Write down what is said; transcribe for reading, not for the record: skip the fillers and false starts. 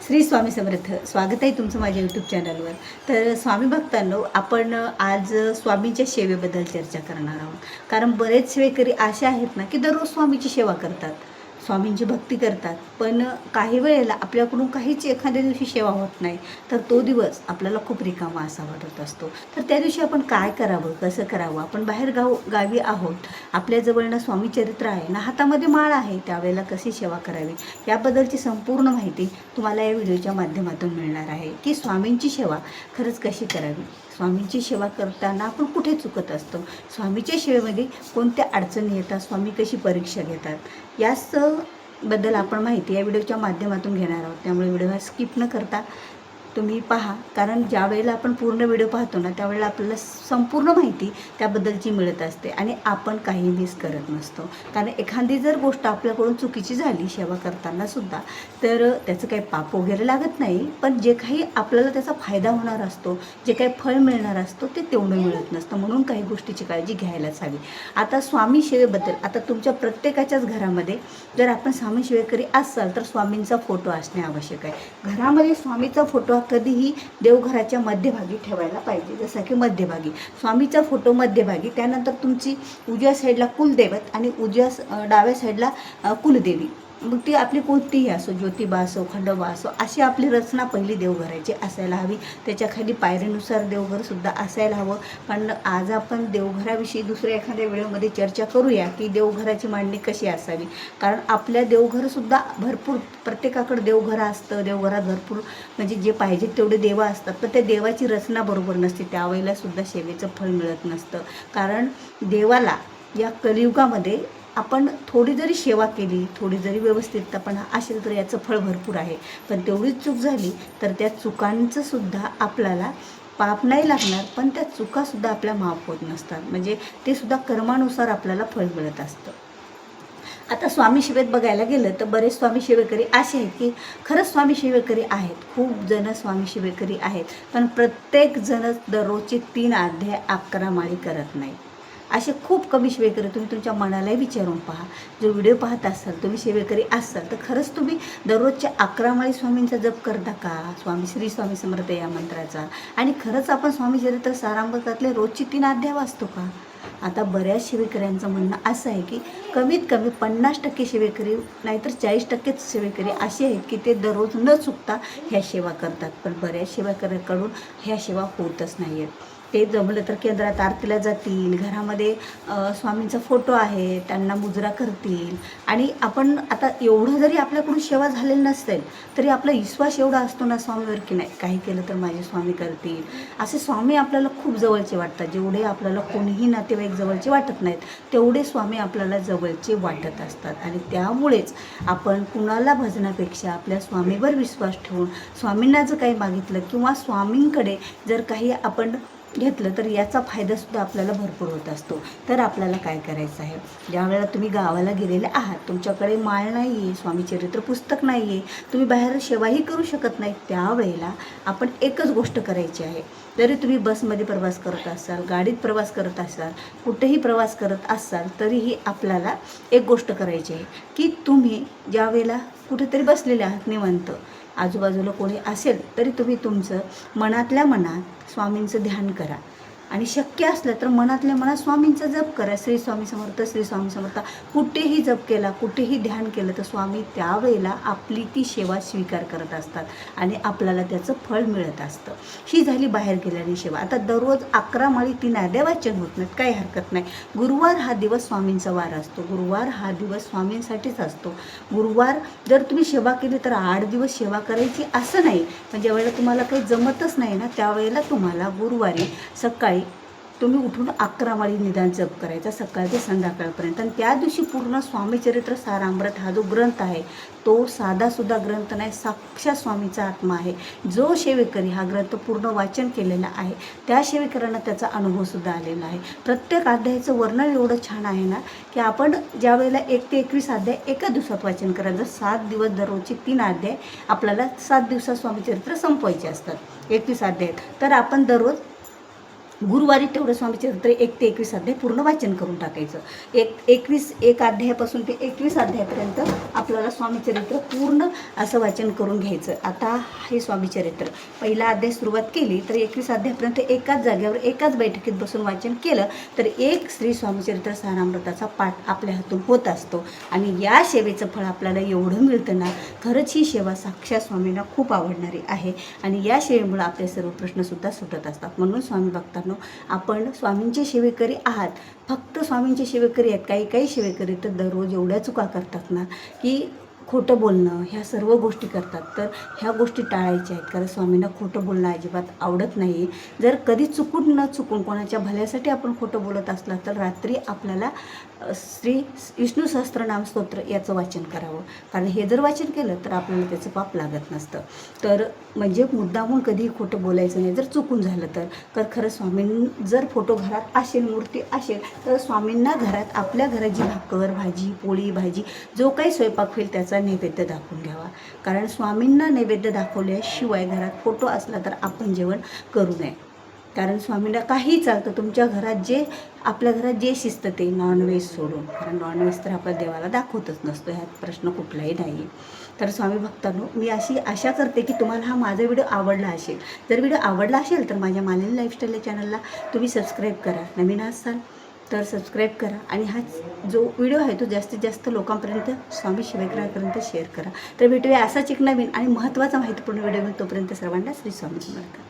श्री स्वामी समर्थ. स्वागत आहे तुमचं माझ्या यूट्यूब चॅनलवर. तर स्वामी भक्तांनो, आपण आज स्वामींच्या सेवेबद्दल चर्चा करणार आहोत. कारण बरेच सेवेकरी असे आहेत ना की दररोज स्वामीची सेवा करतात, स्वामींची भक्ती करतात, पण काही वेळेला आपल्याकडून काहीच एखाद्या दिवशी सेवा होत नाही, तर तो दिवस आपल्याला खूप रिकामा असा वाटत असतो. तर त्या दिवशी आपण काय करावं, कसं करावं? आपण बाहेर गावी आहोत, आपल्याजवळ ना स्वामी चरित्र आहे ना हातामध्ये माळ आहे, त्यावेळेला कशी सेवा करावी याबद्दलची संपूर्ण माहिती तुम्हाला या व्हिडिओच्या माध्यमातून मिळणार आहे की स्वामींची सेवा खरंच कशी करावी, स्वामींची सेवा करताना आपण कुठे चुकत असतो, स्वामीच्या सेवेमध्ये कोणत्या अडचणी येतात, स्वामी कशी परीक्षा घेतात, याच बद्दल आपण माहिती या व्हिडिओच्या माध्यमातून घेणार आहोत. त्यामुळे व्हिडिओ स्किप न करता तुम्ही पहा, कारण ज्या वेळेला आपण पूर्ण व्हिडिओ पाहतो ना त्यावेळेला आपल्याला संपूर्ण माहिती त्याबद्दलची मिळत असते आणि आपण काही मिस करत नसतो. कारण एखादी जर गोष्ट आपल्याकडून चुकीची झाली सेवा करताना सुद्धा, तर त्याचं काही पाप वगैरे लागत नाही, पण जे काही आपल्याला त्याचा फायदा होणार असतो, जे काही फळ मिळणार असतो ते तेवढं मिळत नसतं. म्हणून काही गोष्टीची काळजी घ्यायलाच हवी. आता स्वामी सेवेबद्दल, आता तुमच्या प्रत्येकाच्याच घरामध्ये जर आपण स्वामी सेवेकरी असाल तर स्वामींचा फोटो असणे आवश्यक आहे. घरामध्ये स्वामीचा फोटो कधीही देवघराच्या मध्यभागी ठेवायला पाहिजे, जसं की मध्यभागी स्वामीचा फोटो मध्यभागी, त्यानंतर तुमची उजव्या साईडला कुलदैवत आणि डाव्या साईडला कुलदेवी, मग ती आपली कोणतीही असो, ज्योतिबा असो, खंडोबा असो, अशी आपली रचना पहिली देवघराची असायला हवी. त्याच्या खाली पायरीनुसार देवघरसुद्धा असायला हवं. पण आज आपण देवघराविषयी दुसऱ्या एखाद्या व्हिडिओमध्ये चर्चा करूया की देवघराची मांडणी कशी असावी. कारण आपल्या देवघरसुद्धा भरपूर, प्रत्येकाकडे देवघर असतं, देवघरात भरपूर म्हणजे जे पाहिजे तेवढे देव असतात, पण त्या देवाची रचना बरोबर नसते, त्यावेळेला सुद्धा सेवेचं फळ मिळत नसतं. कारण देवाला या कलियुगामध्ये आपण थोडी जरी सेवा केली, थोडी जरी व्यवस्थितपणा असेल तर याचं फळ भरपूर आहे. पण तेवढीच चूक झाली तर त्या चुकांचं सुद्धा आपल्याला पाप नाही लागणार, पण त्या चुकासुद्धा आपल्या माफ होत नसतात, म्हणजे ते सुद्धा कर्मानुसार आपल्याला फळ मिळत असतं. आता स्वामी सेवेत बघायला गेलं तर बरेच स्वामी सेवेकरी असे आहेत की खरंच स्वामी सेवेकरी आहेत, खूप जण स्वामी सेवेकरी आहेत, पण प्रत्येक जण दररोजचे 3 अध्याय 11 माळी करत नाही. असे खूप कमी सेवेकरी, तुम्ही तुमच्या मनालाही विचारून पहा. जो व्हिडिओ पाहत असाल, तुम्ही सेवेकरी असाल तर खरंच तुम्ही दररोजच्या 11 माळी स्वामींचा जप करता का, श्री स्वामी समर्थ या मंत्राचा, आणि खरंच आपण स्वामी चरित्र सारामृतातले रोजची 3 अध्याय वाचतो का? आता बऱ्याच सेवेकऱ्यांचं म्हणणं असं आहे की कमीत कमी 50% सेवेकरी, नाहीतर 40% सेवेकरी असे आहेत की ते दररोज न चुकता ह्या सेवा करतात, पण बऱ्याच सेवेकऱ्यांकडून ह्या सेवा होतच नाही आहेत. ते जमलं तर केंद्रात आरतीला जातील, घरामध्ये स्वामींचा फोटो आहे त्यांना मुजरा करतील, आणि आपण आता एवढं जरी आपल्याकडून सेवा झालेली नसेल तरी आपला विश्वास एवढा असतो ना स्वामीवर की नाही, काही केलं तर माझे स्वामी करतील. असे स्वामी आपल्याला खूप जवळचे वाटतात. जेवढे आपल्याला कोणीही नातेवाईक जवळचे वाटत नाहीत, तेवढे स्वामी आपल्याला जवळचे वाटत असतात. आणि त्यामुळेच आपण कुणाला भजनापेक्षा आपल्या स्वामीवर विश्वास ठेवून स्वामींना जर काही मागितलं किंवा स्वामींकडे जर काही आपण घेतलं तर याचा फायदासुद्धा आपल्याला भरपूर होत असतो. तर आपल्याला काय करायचं आहे, ज्यावेळेला तुम्ही गावाला गेलेले आहात, तुमच्याकडे माळ नाही आहे, स्वामी चरित्र पुस्तक नाही आहे, तुम्ही बाहेर सेवाही करू शकत नाही, त्यावेळेला आपण एकच गोष्ट करायची आहे. जरी तुम्ही बसमध्ये प्रवास करत असाल, गाडीत प्रवास करत असाल, कुठेही प्रवास करत असाल, तरीही आपल्याला एक गोष्ट करायची आहे की तुम्ही ज्यावेळेला कुठेतरी बसलेले आहात निवांत, आजूबाजूला कोणी असेल तरी तुम्ही तुमचं मनातल्या मनात स्वामींचं ध्यान करा, आणि शक्य असलं तर मनातल्या मनात स्वामींचा जप करा. श्री स्वामी समर्थ, श्री स्वामी समर्थ कुठेही जप केला, कुठेही ध्यान केलं तर स्वामी त्यावेळेला आपली ती सेवा स्वीकार करत असतात आणि आपल्याला त्याचं फळ मिळत असतं. ही झाली बाहेर गेल्याने सेवा. आता दररोज 11 माळी 3 अध्याय वाचन होत नाहीत, काही हरकत नाही. गुरुवार हा दिवस स्वामींचा वार असतो, गुरुवार हा दिवस स्वामींसाठीच असतो. गुरुवार जर तुम्ही सेवा केली तर 8 दिवस सेवा करायची असं नाही, पण ज्यावेळेला तुम्हाला काही जमतच नाही ना त्यावेळेला तुम्हाला गुरुवारी सकाळी तुम्ही उठून 11 माळी निदान जप करायचा, सकाळ ते संध्याकाळपर्यंत. आणि त्या दिवशी पूर्ण स्वामीचरित्र सारामृत हा जो ग्रंथ आहे तो साधासुद्धा ग्रंथ नाही, साक्षात स्वामीचा आत्मा आहे. जो सेवेकरी हा ग्रंथ पूर्ण वाचन केलेला आहे त्या सेवेकरांना त्याचा अनुभवसुद्धा आलेला आहे. प्रत्येक अध्यायाचं वर्णन एवढं छान आहे ना की आपण ज्यावेळेला 1 ते 21 अध्याय एका दिवसात वाचन करायचं. 7 दिवस दररोजचे 3 अध्याय आपल्याला 7 दिवसात स्वामीचरित्र संपवायचे असतात, 21 अध्याय, तर आपण दररोज गुरुवारी तेवढं स्वामी चरित्र 1 ते 21 अध्याय पूर्ण वाचन करून टाकायचं. 1 अध्यायापासून ते 21 अध्यायापर्यंत आपल्याला स्वामी चरित्र पूर्ण असं वाचन करून घ्यायचं. आता हे स्वामी चरित्र पहिला अध्याय सुरुवात केली तर 21 अध्यायापर्यंत एकाच जागेवर एकाच बैठकीत बसून वाचन केलं तर एक श्री स्वामी चरित्र सारामृताचा पाठ आपल्या हातून होत असतो. आणि या सेवेचं फळ आपल्याला एवढं मिळतं ना, खरंच ही सेवा साक्षात स्वामींना खूप आवडणारी आहे. आणि या सेवेमुळे आपले सर्व प्रश्नसुद्धा सुटत असतात. म्हणून स्वामी भक्तांनो, आपण स्वामींचे सेवेकरी आहात, फक्त स्वामींचे सेवेकरी आहेत. काही काही सेवेकरी तर दररोज एवढ्या चुका करतात ना की खोटं बोलणं ह्या सर्व गोष्टी करतात. तर ह्या गोष्टी टाळायच्या आहेत, कारण स्वामींना खोटं बोलणं अजिबात आवडत नाही. जर कधी चुकून कोणाच्या भल्यासाठी आपण खोटं बोलत असला तर रात्री आपल्याला श्री विष्णू सहस्त्रनाम स्तोत्र याचं वाचन करावं, कारण हे जर वाचन केलं तर आपल्याला त्याचं पाप लागत नसतं. तर म्हणजे मुद्दामून कधीही खोटं बोलायचं नाही जर चुकून झालं तर खरं स्वामीं जर फोटो घरात असेल, मूर्ती असेल, तर स्वामींना घरात आपल्या घरात जी भाकर भाजी पोळी भाजी जो काही स्वयंपाक होईल त्याचा नैवेद्य दाखवून घ्यावा. कारण स्वामींना नैवेद्य दाखवल्याशिवाय घरात फोटो असला तर आपण जेवण करू नये. कारण स्वामींना काहीही चालतं, तुमच्या घरात जे आपल्या घरात जे शिस्त ते नॉनव्हेज सोडून, कारण नॉनव्हेज तर आपल्या देवाला दाखवतच नसतो, ह्यात प्रश्न कुठलाही नाही. तर स्वामी भक्तांनो, मी अशी आशा करते की तुम्हाला हा माझा व्हिडिओ आवडला असेल. जर व्हिडिओ आवडला असेल तर माझ्या मालिनी लाईफस्टाईल या चॅनलला तुम्ही सबस्क्राईब करा. नवीन असाल तर सबस्क्राईब करा आणि हा जो व्हिडिओ आहे तो जास्तीत जास्त लोकांपर्यंत स्वामी शिवेकरांपर्यंत शेअर करा. तर भेटूया असाच एक नवीन आणि महत्त्वाचा माहितीपूर्ण व्हिडिओ. तोपर्यंत सर्वांना श्री स्वामी समर्थ.